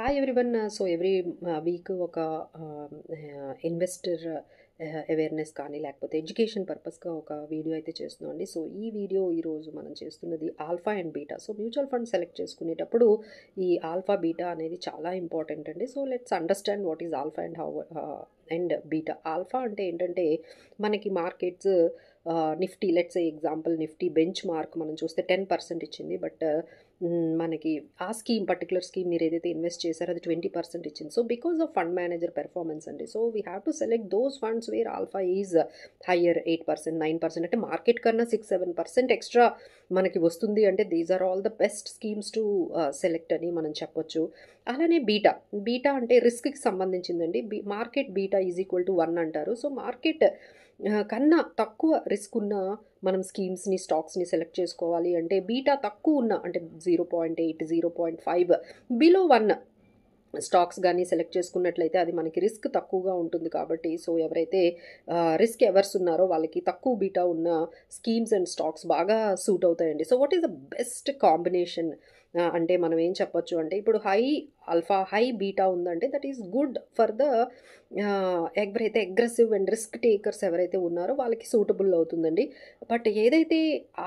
Hi everyone. So every week ఒక investor awareness కానీ లేకపోతే ఎడ్యుకేషన్ పర్పస్గా ఒక వీడియో అయితే చేస్తున్నాం అండి. సో ఈ వీడియో ఈరోజు మనం చేస్తున్నది alpha and beta. So mutual fund select చేసుకునేటప్పుడు ఈ ఆల్ఫా బీటా అనేది చాలా ఇంపార్టెంట్ అండి. So let's understand what is alpha and how and beta. Alpha అంటే ఏంటంటే మనకి markets Nifty, let's example Nifty bench mark మనం చూస్తే 10% ఇచ్చింది. బట్ మనకి ఆ స్కీమ్ పర్టికులర్ స్కీమ్ మీరు ఏదైతే ఇన్వెస్ట్ చేశారో అది 20% ఇచ్చింది. So because of fund manager performance అండి. So we have to select those funds where alpha is higher 8%, 9% అంటే మార్కెట్ కన్నా 6-7% ఎక్స్ట్రా మనకి వస్తుంది అంటే these are all the best schemes to select అని మనం చెప్పొచ్చు. అలానే బీటా. బీటా అంటే రిస్క్కి సంబంధించిందండి. Market beta is equal to 1 అంటారు. సో మార్కెట్ కన్నా తక్కువ రిస్క్ ఉన్న మనం స్కీమ్స్ని, స్టాక్స్ని సెలెక్ట్ చేసుకోవాలి అంటే బీటా తక్కువ ఉన్న అంటే 0.8, 0.5 బిలో 1 స్టాక్స్ కానీ సెలెక్ట్ చేసుకున్నట్లయితే అది మనకి రిస్క్ తక్కువగా ఉంటుంది. కాబట్టి సో ఎవరైతే రిస్క్ ఎవర్స్ ఉన్నారో వాళ్ళకి తక్కువ బీటా ఉన్న స్కీమ్స్ అండ్ స్టాక్స్ బాగా సూట్ అవుతాయండి. So what is the best combination అంటే మనం ఏం చెప్పొచ్చు అంటే ఇప్పుడు ఆల్ఫా హై బీటా ఉందంటే that is good for the ఎవరైతే అగ్రెసివ్ అండ్ రిస్క్ టేకర్స్ ఎవరైతే ఉన్నారో వాళ్ళకి సూటబుల్ అవుతుందండి. బట్ ఏదైతే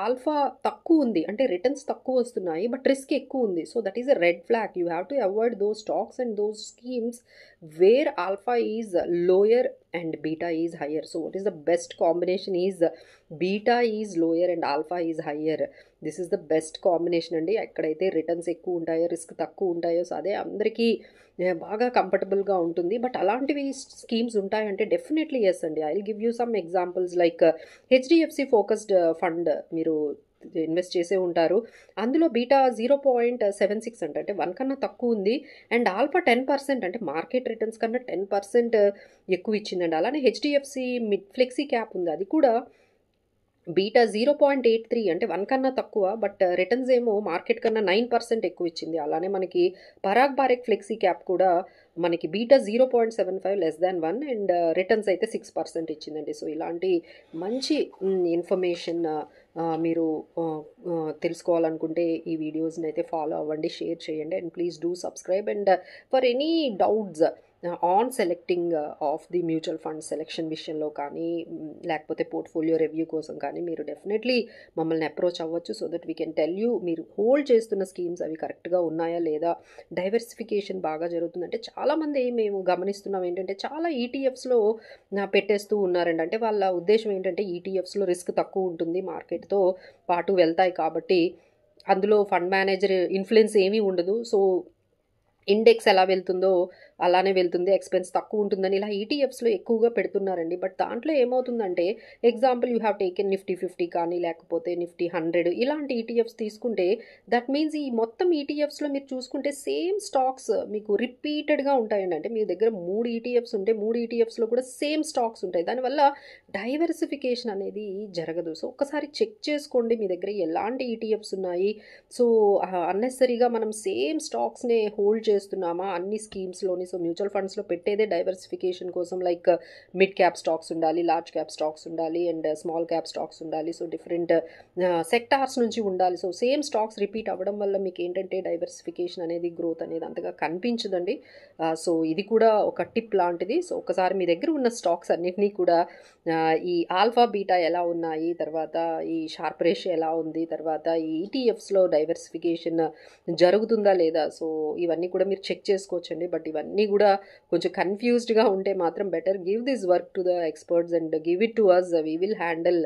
ఆల్ఫా తక్కువ ఉంది అంటే రిటర్న్స్ తక్కువ వస్తున్నాయి బట్ రిస్క్ ఎక్కువ ఉంది, so that is a red flag. You have to avoid those stocks and those schemes wear alpha is lower and beta is higher. So what is the best combination is beta is lower and alpha is higher. This is the best combination అండి. ఎక్కడైతే returns ఎక్కువ ఉంటాయో risk తక్కువ ఉంటాయో so అదే అందరికీ బాగా కంఫర్టబుల్గా ఉంటుంది. బట్ అలాంటివి స్కీమ్స్ ఉంటాయంటే డెఫినెట్లీ ఎస్ అండి. I will give you some examples like HDFC focused fund మీరు ఇన్వెస్ట్ చేసే ఉంటారు. అందులో బీటా 0.76 అంటే 1 కన్నా తక్కువ ఉంది అండ్ ఆల్ఫా 10% అంటే మార్కెట్ రిటర్న్స్ కన్నా 10% ఎక్కువ ఇచ్చిందండి. అలానే హెచ్డిఎఫ్సి మిడ్ ఫ్లెక్సీ క్యాప్ ఉంది, అది కూడా బీటా 0.83 అంటే 1 కన్నా తక్కువ బట్ రిటర్న్స్ ఏమో మార్కెట్ కన్నా 9% ఎక్కువ ఇచ్చింది. అలానే మనకి పరాగ్ బారెక్ ఫ్లెక్సీ క్యాప్ కూడా మనకి beta 0.75 less than 1 and returns అయితే 6% ఇచ్చిందండి. సో ఇలాంటి మంచి ఇన్ఫర్మేషన్ మీరు తెలుసుకోవాలనుకుంటే ఈ వీడియోస్ని అయితే ఫాలో అవ్వండి, షేర్ చేయండి and please do subscribe. And for any doubts on selecting of the mutual fund selection విషయంలో కానీ లేకపోతే పోర్ట్ఫోలియో రివ్యూ కోసం కానీ మీరు డెఫినెట్లీ మమ్మల్ని అప్రోచ్ అవ్వచ్చు. So that we can tell you మీరు హోల్డ్ చేస్తున్న స్కీమ్స్ అవి కరెక్ట్గా ఉన్నాయా లేదా, డైవర్సిఫికేషన్ బాగా జరుగుతుందంటే చాలామంది మేము గమనిస్తున్నాం ఏంటంటే చాలా ఈటీఎఫ్స్లో పెట్టేస్తూ ఉన్నారండి. అంటే వాళ్ళ ఉద్దేశం ఏంటంటే ఈటీఎఫ్స్లో రిస్క్ తక్కువ ఉంటుంది, మార్కెట్తో పాటు వెళ్తాయి కాబట్టి అందులో ఫండ్ మేనేజర్ ఇన్ఫ్లుయెన్స్ ఏమీ ఉండదు, సో ఇండెక్స్ ఎలా వెళ్తుందో అలానే వెళ్తుంది, ఎక్స్పెన్స్ తక్కువ ఉంటుందని ఇలా ఈటీఎఫ్స్లో ఎక్కువగా పెడుతున్నారండి. బట్ దాంట్లో ఏమవుతుందంటే example you have taken Nifty 50 కానీ లేకపోతే నిఫ్టీ 100 ఇలాంటి ఈటీఎఫ్స్ తీసుకుంటే దట్ మీన్స్ ఈ మొత్తం ఈటీఎఫ్స్లో మీరు చూసుకుంటే సేమ్ స్టాక్స్ మీకు రిపీటెడ్గా ఉంటాయండి. అంటే మీ దగ్గర 3 ఈటీఎఫ్స్ ఉంటే 3 ఈటీఎఫ్స్లో కూడా సేమ్ స్టాక్స్ ఉంటాయి, దానివల్ల డైవర్సిఫికేషన్ అనేది జరగదు. సో ఒక్కసారి చెక్ చేసుకోండి మీ దగ్గర ఎలాంటి ఈటీఎఫ్స్ ఉన్నాయి. సో అన్నెసరీగా మనం సేమ్ స్టాక్స్నే హోల్డ్ చేస్తున్నామా అన్ని స్కీమ్స్లోని. సో మ్యూచువల్ ఫండ్స్లో పెట్టేదే డైవర్సిఫికేషన్ కోసం, లైక్ మిడ్ క్యాప్ స్టాక్స్ ఉండాలి, లార్జ్ క్యాప్ స్టాక్స్ ఉండాలి అండ్ స్మాల్ క్యాప్ స్టాక్స్ ఉండాలి. సో డిఫరెంట్ సెక్టార్స్ నుంచి ఉండాలి. సో సేమ్ స్టాక్స్ రిపీట్ అవ్వడం వల్ల మీకు ఏంటంటే డైవర్సిఫికేషన్ అనేది గ్రోత్ అనేది అంతగా కనిపించదండి. సో ఇది కూడా ఒక టిప్ లాంటిది. సో ఒకసారి మీ దగ్గర ఉన్న స్టాక్స్ అన్నిటినీ కూడా ఈ ఆల్ఫా బీటా ఎలా ఉన్నాయి, తర్వాత ఈ షార్ప్ రేషియో ఎలా ఉంది, తర్వాత ఈ ఈటీఎఫ్స్లో డైవర్సిఫికేషన్ జరుగుతుందా లేదా, సో ఇవన్నీ కూడా మీరు చెక్ చేసుకోవచ్చండి. బట్ ఇవన్నీ కూడా కొంచెం కన్ఫ్యూజ్డ్గా ఉంటే మాత్రం better give this work to the experts and give it to us. We will handle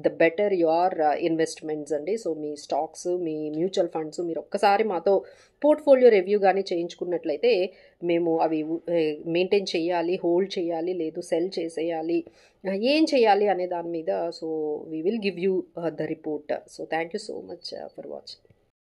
the better your investments అండి. సో మీ స్టాక్స్, మీ మ్యూచువల్ ఫండ్స్ మీరు ఒక్కసారి మాతో పోర్ట్ఫోలియో రివ్యూ కానీ చేయించుకున్నట్లయితే మేము అవి మెయింటైన్ చేయాలి, హోల్డ్ చేయాలి, లేదు సెల్ చేసేయాలి, ఏం చేయాలి అనే దాని మీద so we will give you the report. So thank you so much for watching.